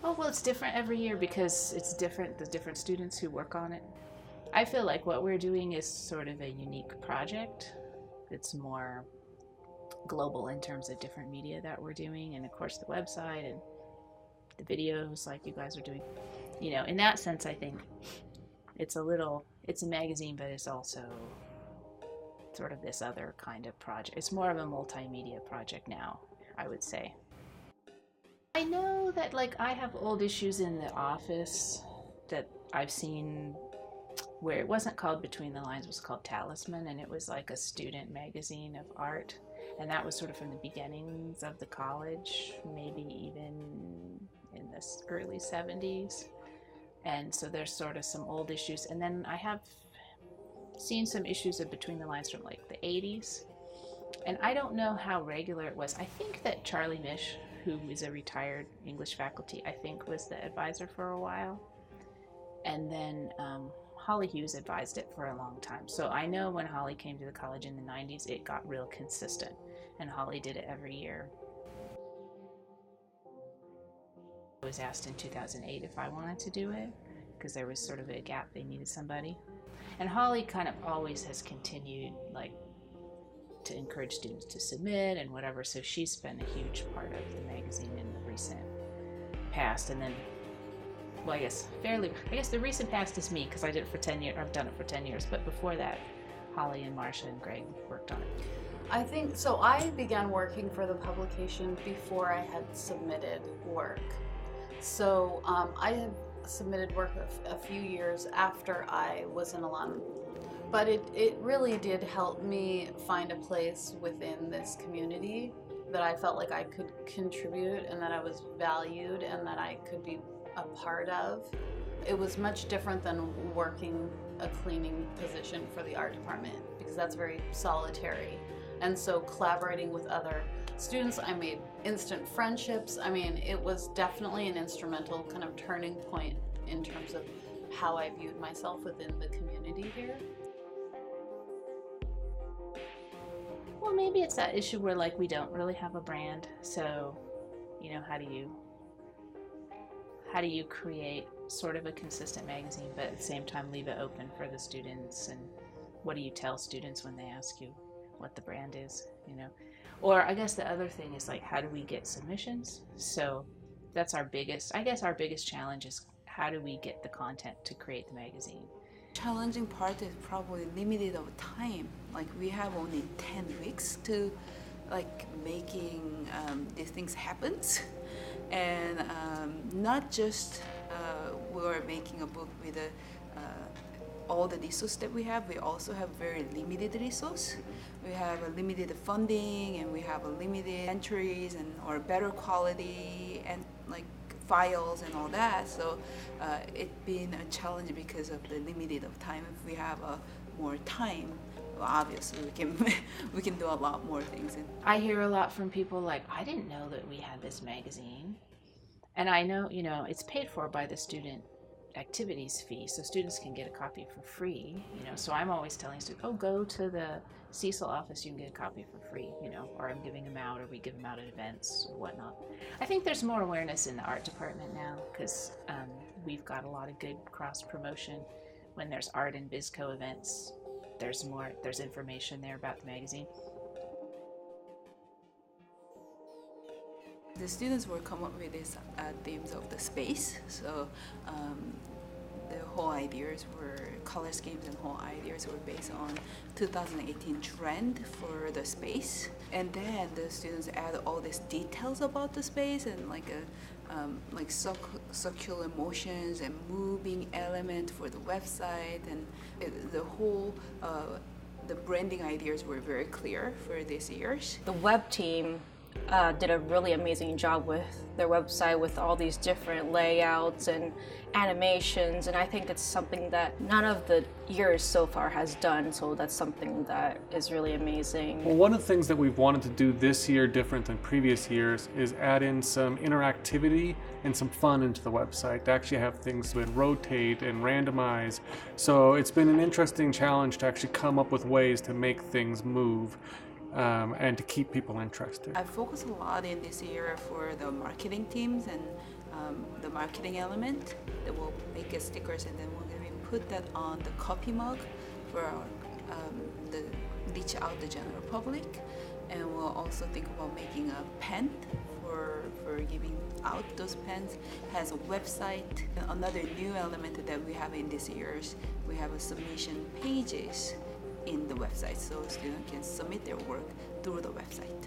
Oh, well, it's different every year because it's different, the different students who work on it. I feel like what we're doing is sort of a unique project. It's more global in terms of different media that we're doing, and of course the website and the videos like you guys are doing. In that sense, I think it's a magazine, but it's also sort of this other kind of project. It's more of a multimedia project now, I would say. I know that like I have old issues in the office that I've seen where it wasn't called Between the Lines, it was called Talisman, and it was like a student magazine of art. And that was sort of from the beginnings of the college, maybe even in the early 70s. And so there's sort of some old issues. And then I have seen some issues of Between the Lines from like the 80s. And I don't know how regular it was. I think that Charlie Mish, who is a retired English faculty, I think was the advisor for a while. And then Holly Hughes advised it for a long time. So I know when Holly came to the college in the 90s, it got real consistent. And Holly did it every year. I was asked in 2008 if I wanted to do it, because there was sort of a gap, they needed somebody. And Holly kind of always has continued like to encourage students to submit and whatever, so she's been a huge part of the magazine in the recent past. And then, well, I guess the recent past is me, because I did it for 10 years. I've done it for 10 years, but before that, Holly and Marcia and Greg worked on it. I think so. I began working for the publication before I had submitted work. So I had submitted work a few years after I was an alum. But it really did help me find a place within this community that I felt like I could contribute and that I was valued and that I could be a part of. It was much different than working a cleaning position for the art department, because that's very solitary. And so collaborating with other students, I made instant friendships. I mean, it was definitely an instrumental kind of turning point in terms of how I viewed myself within the community here. Well, maybe it's that issue where like we don't really have a brand. So, how do you create sort of a consistent magazine, but at the same time leave it open for the students? And what do you tell students when they ask you what the brand is, Or I guess the other thing is like, how do we get submissions? So that's our biggest challenge is how do we get the content to create the magazine? Challenging part is probably limited of time. Like we have only 10 weeks to like making these things happen. And not just we're making a book with all the resources that we have. We also have very limited resource. We have a limited funding, and we have a limited entries and or better quality and like files and all that. So it's been a challenge because of the limited of time. If we have more time, well, obviously we can do a lot more things. I hear a lot from people like, I didn't know that we had this magazine. And I know, it's paid for by the student activities fee, so students can get a copy for free, so I'm always telling students, go to the Cecil office, you can get a copy for free, or I'm giving them out, or we give them out at events or whatnot. I think there's more awareness in the art department now, because we've got a lot of good cross promotion. When there's art and BizCo events, there's information there about the magazine. The students will come up with these themes of the space. So the whole ideas were, color schemes and whole ideas were based on 2018 trend for the space. And then the students add all these details about the space and like circular motions and moving element for the website. And the whole, the branding ideas were very clear for these years. The web team did a really amazing job with their website with all these different layouts and animations, and I think it's something that none of the years so far has done, so that's something that is really amazing. Well, one of the things that we've wanted to do this year different than previous years is add in some interactivity and some fun into the website, to actually have things that rotate and randomize. So it's been an interesting challenge to actually come up with ways to make things move. and to keep people interested. I focus a lot in this area for the marketing teams and the marketing element that will make stickers, and then we're going to put that on the coffee mug for our, the reach out the general public. And we'll also think about making a pen for giving out those pens. It has a website. Another new element that we have in this year is we have a submission pages in the website, so students can submit their work through the website.